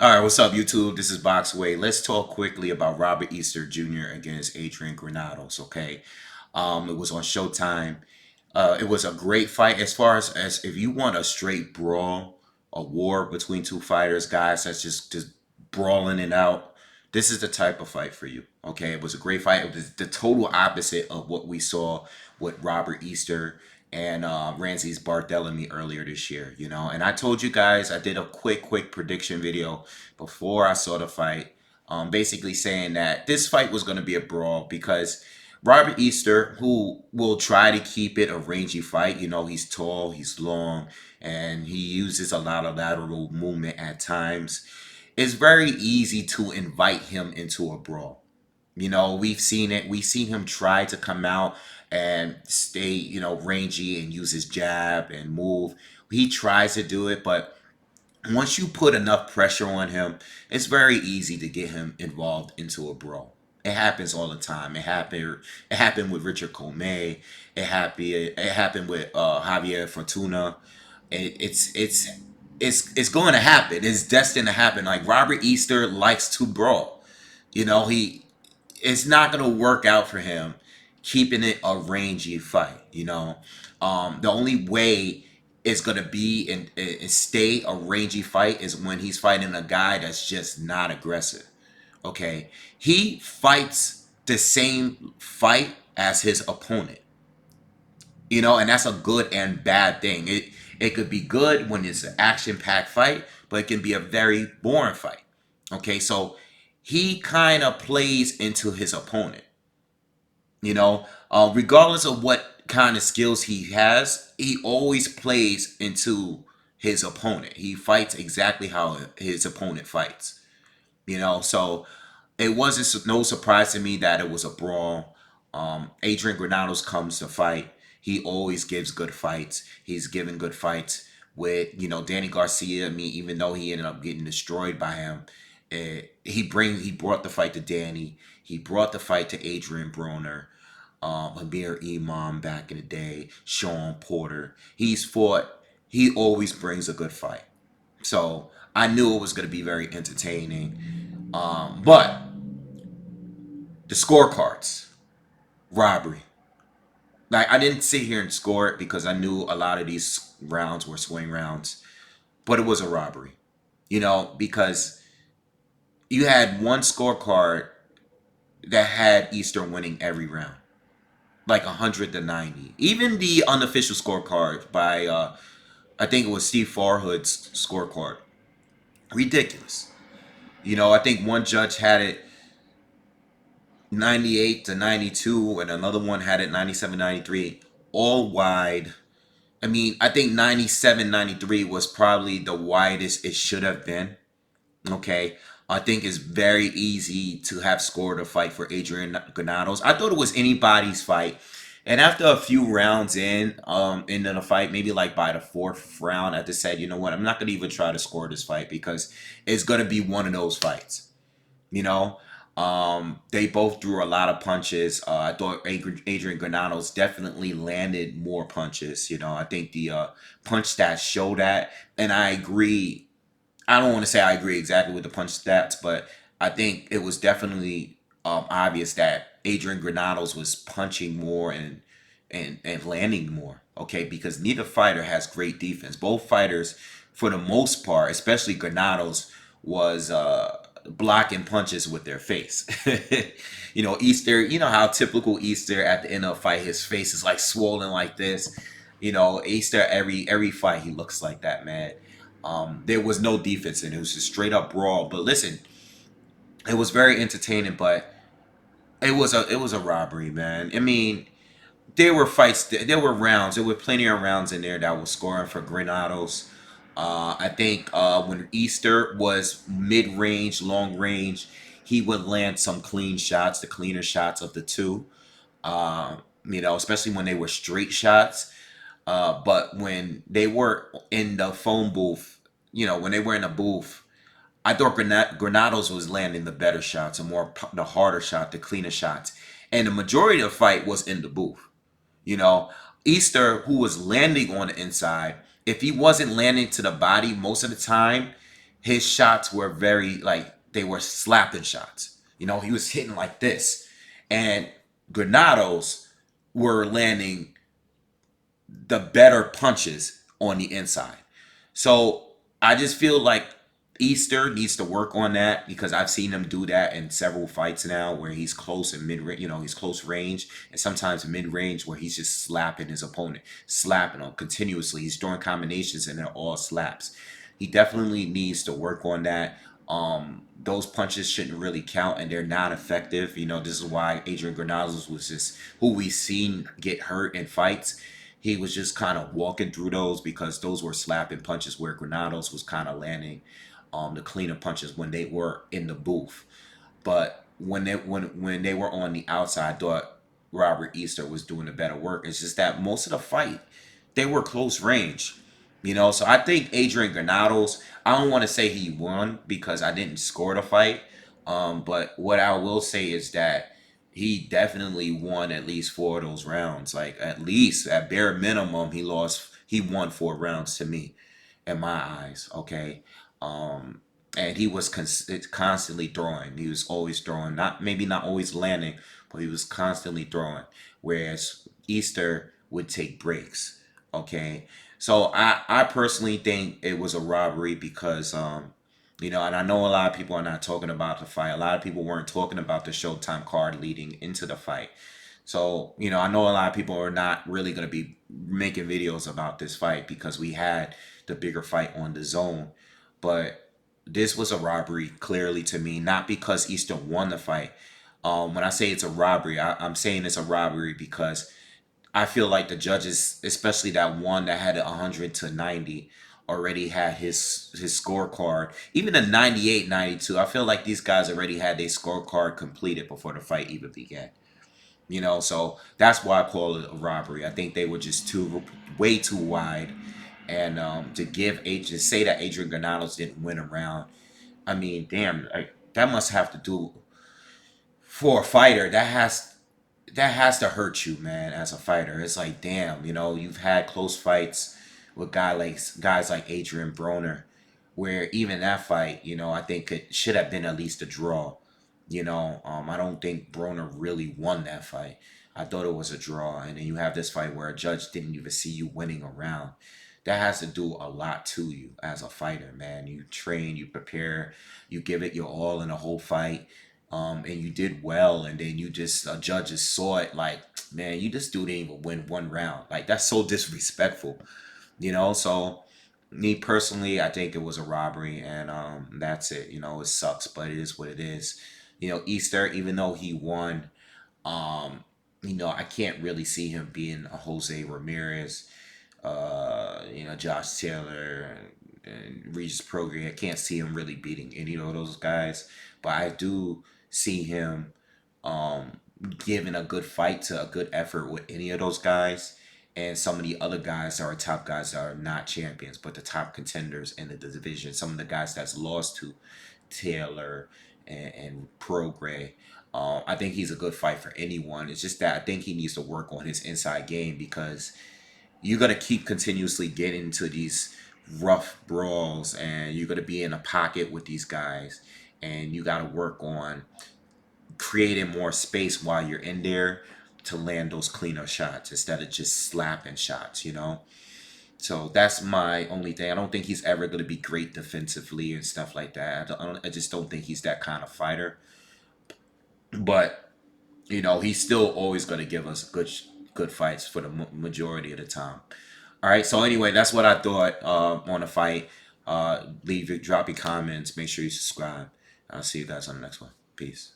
All right, what's up, YouTube? This is BoxingWave. Let's talk quickly about Robert Easter Jr. against Adrian Granados. Okay, it was on Showtime. It was a great fight. As far as if you want a straight brawl, a war between two fighters, guys that's just brawling it out. This is the type of fight for you. Okay, it was a great fight. It was the total opposite of what we saw with Robert Easter and Ramses Barthélemy earlier this year. And I told you guys I did a quick prediction video before I saw the fight, basically saying that this fight was going to be a brawl because Robert Easter, who will try to keep it a rangy fight, he's tall, he's long, and he uses a lot of lateral movement at times. It's very easy to invite him into a brawl. We've seen it. We've seen him try to come out and stay, rangy and use his jab and move. He tries to do it, but once you put enough pressure on him, it's very easy to get him involved into a brawl. It happens all the time. It happened with Richard Comey. It happened with Javier Fortuna. It's going to happen. It's destined to happen. Like Robert Easter likes to brawl. He it's not going to work out for him keeping it a rangy fight. The only way it's going to be and stay a rangy fight is when he's fighting a guy that's just not aggressive. Okay, he fights the same fight as his opponent. And that's a good and bad thing. It could be good when it's an action-packed fight, but it can be a very boring fight. Okay, so he kind of plays into his opponent. Regardless of what kind of skills he has, he always plays into his opponent. He fights exactly how his opponent fights. So it wasn't no surprise to me that it was a brawl. Adrian Granados comes to fight. He always gives good fights. He's given good fights with Danny Garcia. I mean, even though he ended up getting destroyed by him, he brought the fight to Danny. He brought the fight to Adrian Broner, Amir Imam back in the day, Sean Porter. He's fought. He always brings a good fight. So I knew it was going to be very entertaining. But the scorecards, robbery. Like I didn't sit here and score it because I knew a lot of these rounds were swing rounds, but it was a robbery. Because you had one scorecard that had Easter winning every round, like 100-90. Even the unofficial scorecard by I think it was Steve Farhood's scorecard, ridiculous. I think one judge had it 98-92, and another one had it 97-93, all wide. I mean, I think 97-93 was probably the widest it should have been. Okay. I think it's very easy to have scored a fight for Adrian Granados. I thought it was anybody's fight. And after a few rounds into the fight, maybe like by the fourth round, I just said, you know what, I'm not gonna even try to score this fight because it's gonna be one of those fights. You know, they both threw a lot of punches. I thought Adrian Granados definitely landed more punches. I think the punch stats show that, and I agree. I don't want to say I agree exactly with the punch stats, but I think it was definitely obvious that Adrian Granados was punching more and landing more. Okay, because neither fighter has great defense. Both fighters, for the most part, especially Granados, was blocking punches with their face. Easter. You know how typical Easter at the end of a fight, his face is like swollen like this. Easter every fight he looks like that, man. There was no defense in it. It was just straight up brawl. But listen, it was very entertaining, but it was a robbery, man. I mean, there were fights, there were rounds, there were plenty of rounds in there that was scoring for Granados. I think when Easter was mid range, long range, he would land some clean shots, the cleaner shots of the two. Especially when they were straight shots. But when they were in the phone booth, when they were in the booth, I thought Granados was landing the better shots, the harder shot, the cleaner shots, and the majority of the fight was in the booth. You know, Easter, who was landing on the inside, if he wasn't landing to the body most of the time, his shots were very like they were slapping shots. You know, he was hitting like this, and Granados were landing the better punches on the inside. So I just feel like Easter needs to work on that because I've seen him do that in several fights now where he's close and mid range, you know, he's close range and sometimes mid range where he's just slapping his opponent, slapping him continuously. He's throwing combinations and they're all slaps. He definitely needs to work on that. Those punches shouldn't really count and they're not effective. You know, this is why Adrian Granados was just who we seen get hurt in fights. He was just kind of walking through those because those were slapping punches where Granados was kind of landing the cleaner punches when they were in the booth. But when they were on the outside, I thought Robert Easter was doing the better work. It's just that most of the fight, they were close range. You know, so I think Adrian Granados, I don't want to say he won because I didn't score the fight. But what I will say is that he definitely won at least four of those rounds. Like at least at bare minimum, he won 4 rounds to me in my eyes. Okay. Um, and he was constantly throwing. He was always throwing. Not maybe not always landing, but he was constantly throwing. Whereas Easter would take breaks. Okay. So I personally think it was a robbery because you know, and I know a lot of people are not talking about the fight. A lot of people weren't talking about the Showtime card leading into the fight. So, you know, I know a lot of people are not really going to be making videos about this fight because we had the bigger fight on the zone. But this was a robbery, clearly to me, not because Easton won the fight. When I say it's a robbery, I'm saying it's a robbery because I feel like the judges, especially that one that had a 100 to 90, already had his scorecard. Even the 98, 92, I feel like these guys already had their scorecard completed before the fight even began. You know, so that's why I call it a robbery. I think they were just way too wide, and to say that Adrian Granados didn't win a round. I mean, damn, like, that must have to do for a fighter. That has to hurt you, man, as a fighter. It's like, damn, you know, you've had close fights with guys like Adrian Broner, where even that fight, you know, I think it should have been at least a draw. You know, I don't think Broner really won that fight. I thought it was a draw, and then you have this fight where a judge didn't even see you winning a round. That has to do a lot to you as a fighter, man. You train, you prepare, you give it your all in a whole fight, and you did well, and then you just judges saw it like, man, you just didn't even win one round. Like that's so disrespectful, you know. So me personally, I think it was a robbery, and that's it. You know, it sucks, but it is what it is. You know, Easter, even though he won, um, you know, I can't really see him being a Jose Ramirez, you know, Josh Taylor and Regis Prograis. I can't see him really beating any of those guys, but I do see him um, giving a good fight to a good effort with any of those guys. And some of the other guys are top guys that are not champions, but the top contenders in the division. Some of the guys that's lost to Taylor and Prograis. I think he's a good fight for anyone. It's just that I think he needs to work on his inside game because you're gonna keep continuously getting into these rough brawls, and you're gonna be in a pocket with these guys, and you got to work on creating more space while you're in there to land those cleaner shots instead of just slapping shots, you know? So that's my only thing. I don't think he's ever going to be great defensively and stuff like that. I just don't think he's that kind of fighter. But, you know, he's still always going to give us good fights for the majority of the time. All right. So anyway, that's what I thought on the fight. Drop your comments. Make sure you subscribe. I'll see you guys on the next one. Peace.